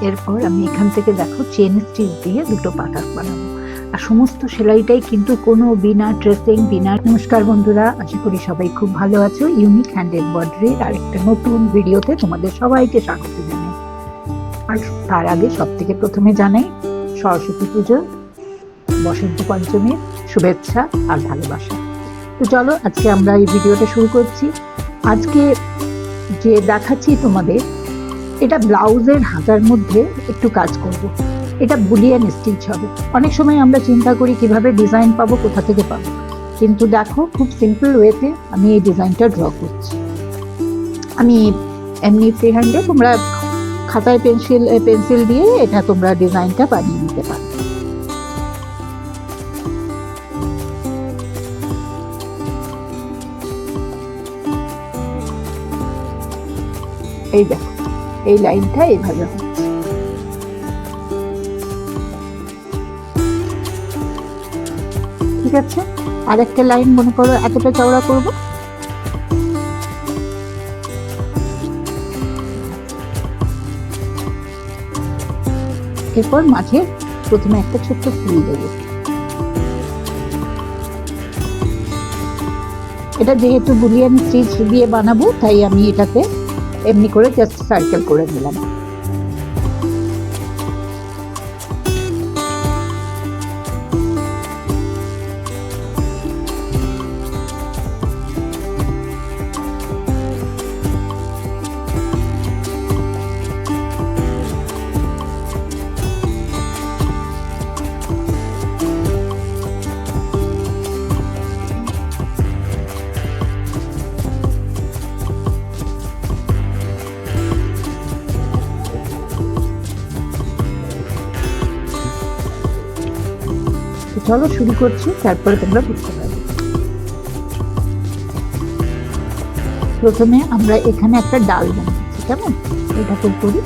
এরপর আমি এখান থেকে দেখো চেন স্টিচ দিয়ে দুটো পাতাক বানাবো। আর সমস্ত সেলাইটাই কিন্তু কোনো বিনা ট্রেসিং বিনা। নমস্কার বন্ধুরা, আশা করি সবাই খুব ভালো আছো। ইউনিক হ্যান্ড এমব্রয়ডারির আর একটা নতুন ভিডিওতে তোমাদের সবাইকে স্বাগত জানাই। আর তার আগে সব থেকে প্রথমে জানাই সরস্বতী পুজো, বসন্ত পঞ্চমীর শুভেচ্ছা আর ভালোবাসা। তো চলো আজকে আমরা এই ভিডিওটা শুরু করছি। আজকে যে দেখাচ্ছি তোমাদের, এটা ব্লাউজের হাতার মধ্যে একটু কাজ করব। এটা বুলিয়ান স্টিচ হবে। অনেক সময় আমরা চিন্তা করি কিভাবে ডিজাইন পাবো, কোথা থেকে পাবো, কিন্তু দেখো খুব সিম্পল ওয়েতে আমি এই ডিজাইনটা ড্র করছি। আমি এমনি ফ্রি হ্যান্ডে, তোমরা খাতায় পেন্সিল দিয়ে এটা তোমরা ডিজাইনটা বানিয়ে নিতে পারো। এই দেখো এই লাইনটা এইভাবে হচ্ছে, ঠিক আছে। আর একটা লাইন মনে করো এতটা চওড়া করব। এরপর মাঝে প্রথমে একটা ছোট্ট ফুল দেবো। এটা যেহেতু বুলিয়ান স্টিচ দিয়ে বানাবো, তাই আমি এটাতে এমনি করে জাস্ট সার্কেল করে নিলাম। চলো শুরু করছি, তারপরে তোমরা বুঝতে পারবে। প্রথমে আমরা এখানে একটা ডাল বানাচ্ছি, কেমন এটা করি।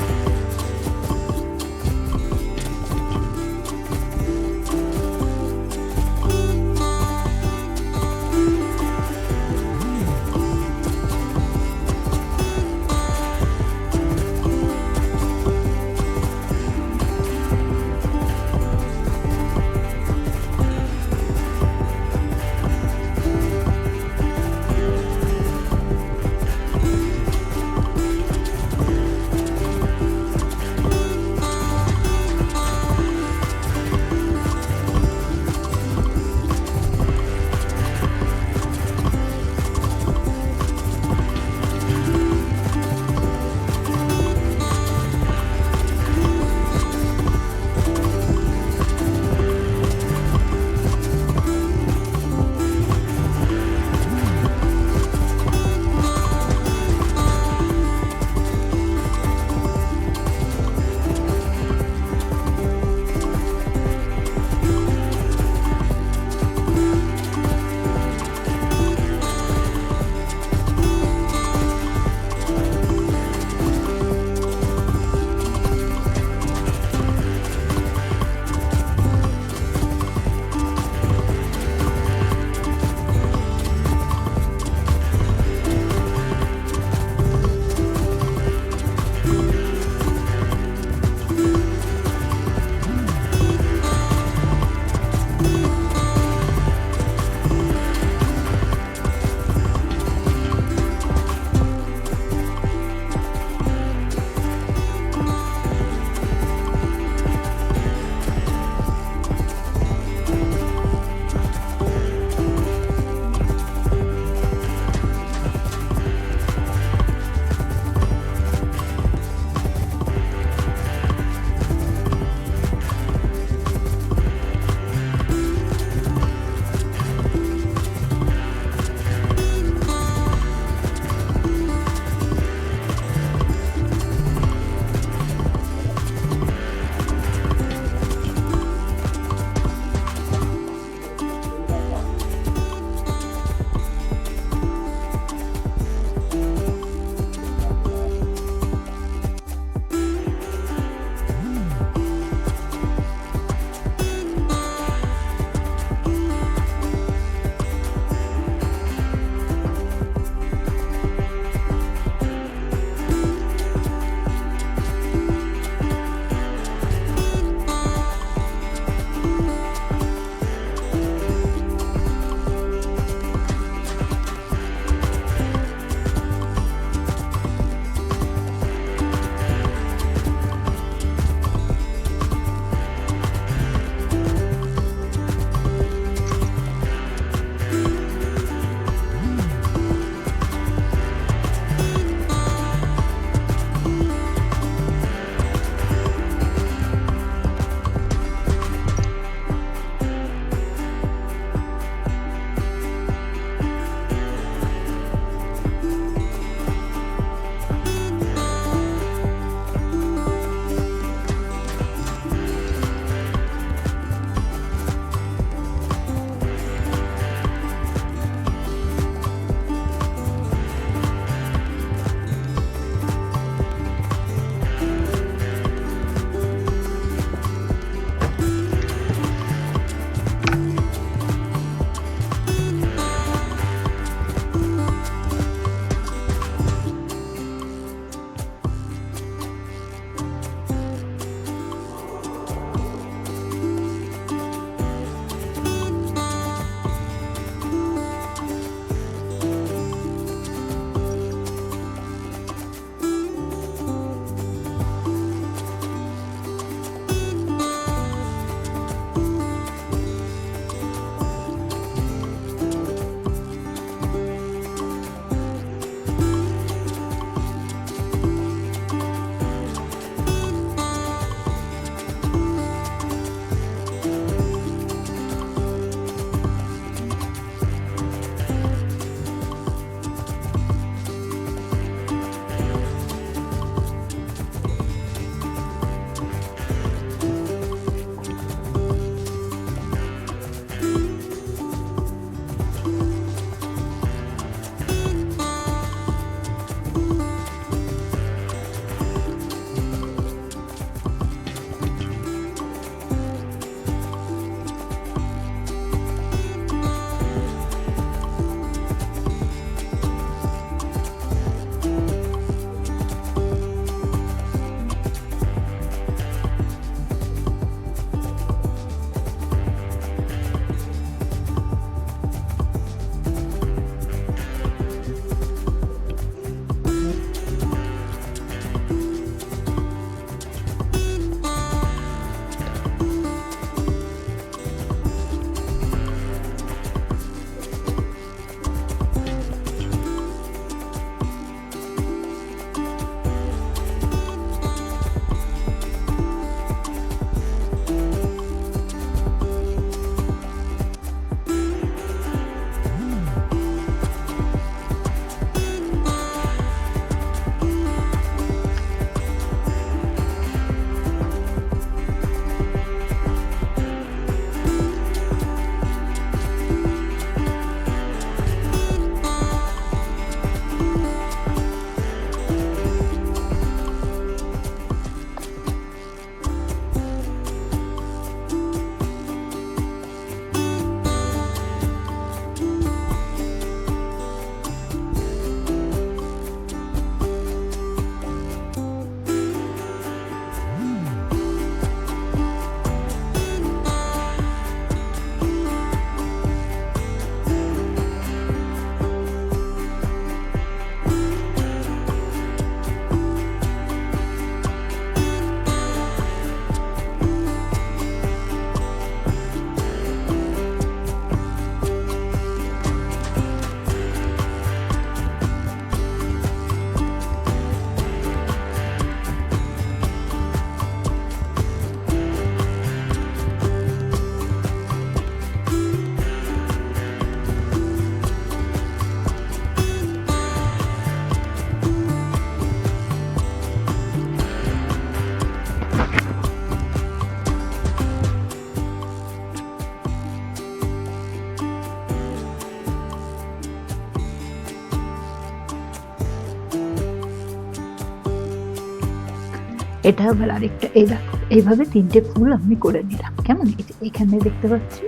এটা আবার আরেকটা, এই দেখো এইভাবে 3টে ফুল আমি করে নিলাম, কেমন? এখানে দেখতে পাচ্ছি।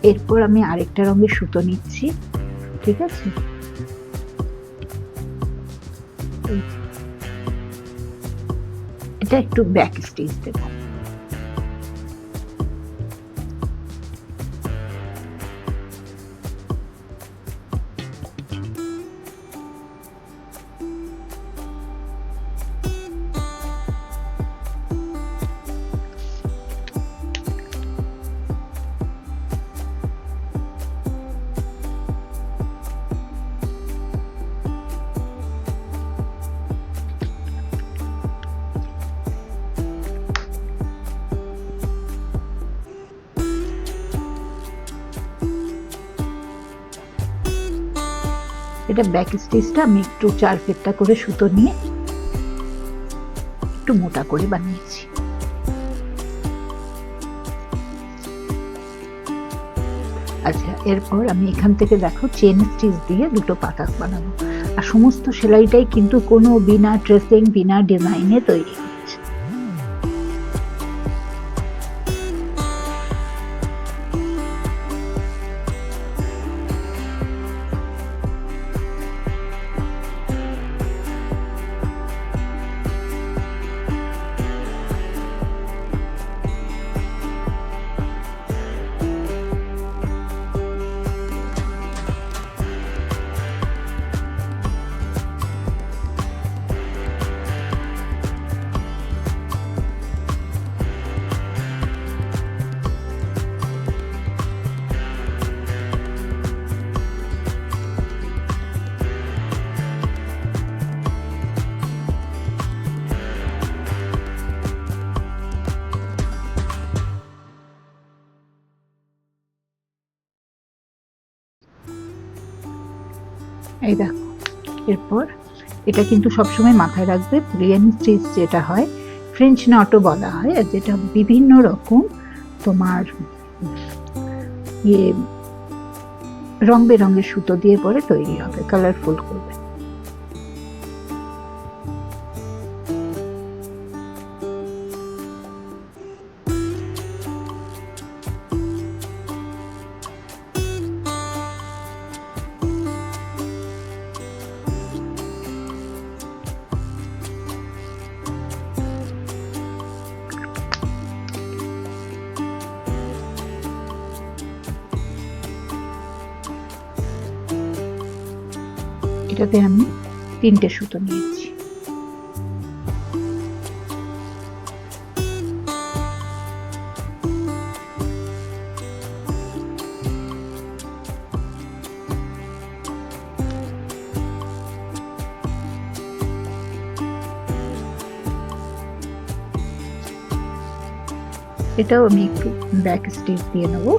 এরপর আমি আরেকটা রঙের সুতো নিচ্ছি, ঠিক আছে? এটা একটু ব্যাক স্টিচ দেবো। এটা ব্যাক স্টিচটা আমি একটু 4 ফেরটা করে সুতো নিয়ে একটু মোটা করে বানিয়েছি। আচ্ছা, এরপর আমি এখান থেকে দেখো চেন স্টিচ দিয়ে দুটো পাতা বানাবো। আর সমস্ত সেলাইটাই কিন্তু কোনো বিনা ট্রেসিং, বিনা ডিজাইনে তৈরি। এই দেখো, এরপর এটা কিন্তু সবসময় মাথায় রাখবে, বুলিয়ান স্টিচ যেটা হয়, ফ্রেঞ্চ নটও বলা হয়, আর যেটা বিভিন্ন রকম তোমার রং বেরঙের সুতো দিয়ে পরে তৈরি হবে, কালারফুল করবে। এটাতে আমি 3টে সুতো নিয়েছি। এটাও আমি একটু ব্যাক স্টিচ দিয়ে নেবো।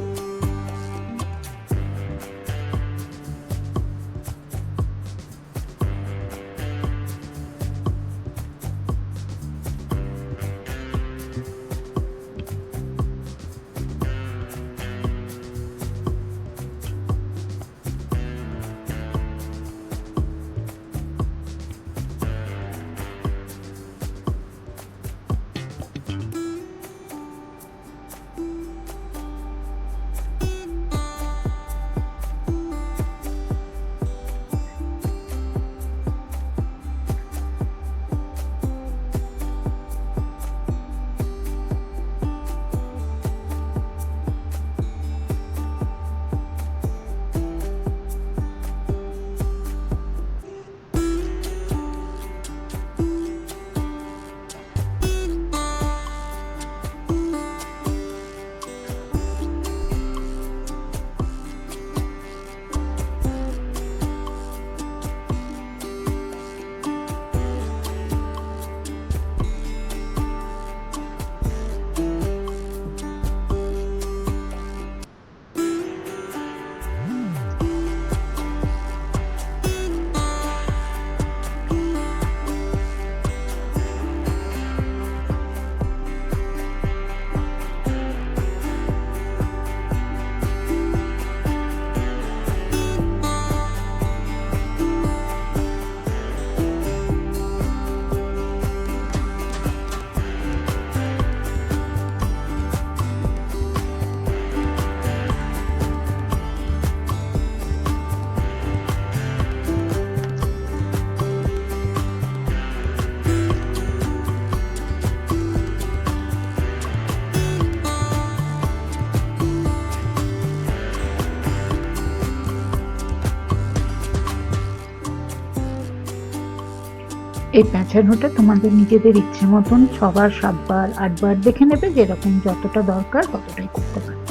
এই পেঁচানোটা তোমাদের নিজেদের ইচ্ছে মতন 6 বার 7 বার 8 বার দেখে নেবে, যেরকম যতটা দরকার ততটাই করতে পারবে।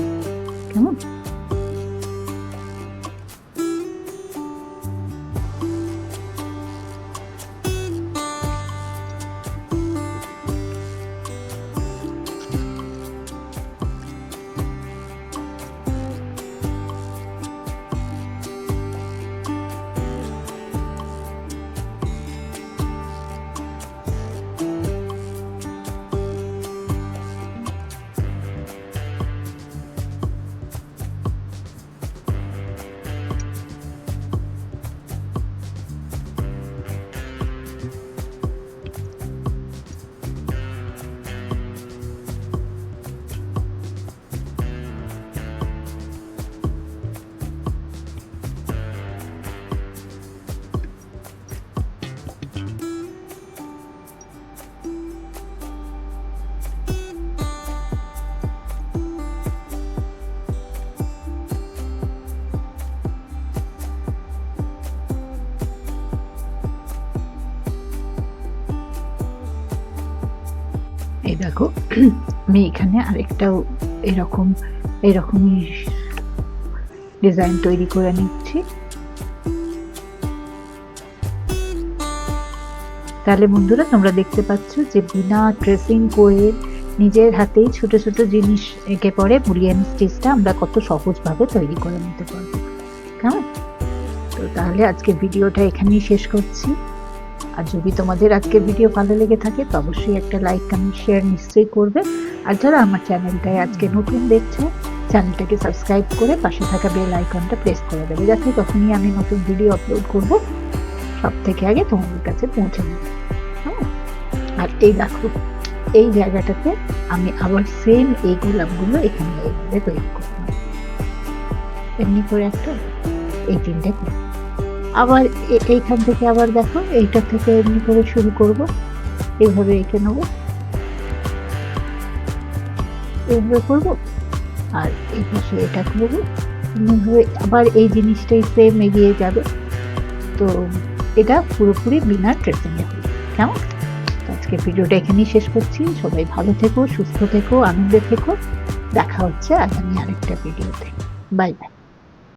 কেমন? এই দেখো আমি এখানে আরেকটাও এরকমই ডিজাইন তৈরি করে নিচ্ছি। তাহলে বন্ধুরা তোমরা দেখতে পাচ্ছ যে বিনা ট্রেসিং করে নিজের হাতেই ছোট ছোট জিনিস এঁকে পরে বুলিয়ান স্টিচটা আমরা কত সহজভাবে তৈরি করে নিতে পারবো। কেমন? তো তাহলে আজকে ভিডিওটা এখানেই শেষ করছি। আর যদি তোমাদের আজকে ভিডিও ভালো লেগে থাকে তো অবশ্যই একটা লাইক কমেন্ট শেয়ার নিশ্চয়ই করবে। আর যারা আমার চ্যানেলটায় আজকে নতুন দেখছো চ্যানেলটাকে সাবস্ক্রাইব করে পাশে থাকা বেল আইকনটা প্রেস করে দেবে, যাতে তখনই আমি নতুন ভিডিও আপলোড করব সব থেকে আগে তোমাদের কাছে পৌঁছে যাবে। আর এই দেখো এই জায়গাটাতে আমি আবার সেম এই গোলাপগুলো এখানে এইভাবে তৈরি করব, এমনি করে একটা এই তিনটে করে আবার এইখান থেকে আবার দেখো এইটা থেকে এমনি করে শুরু করব, এইভাবে এঁকে নেব, এইভাবে করব আর এই পাশে এটা করবো, এমনিভাবে আবার এই জিনিসটাই সেম এগিয়ে যাবে। তো এটা পুরোপুরি বিনা ট্রেসিংয়ে হবে। কেমন? আজকে ভিডিওটা এখানেই শেষ করছি। সবাই ভালো থেকো, সুস্থ থেকো, আনন্দে থেকো। দেখা হচ্ছে আগামী আরেকটা ভিডিওতে। Bye bye.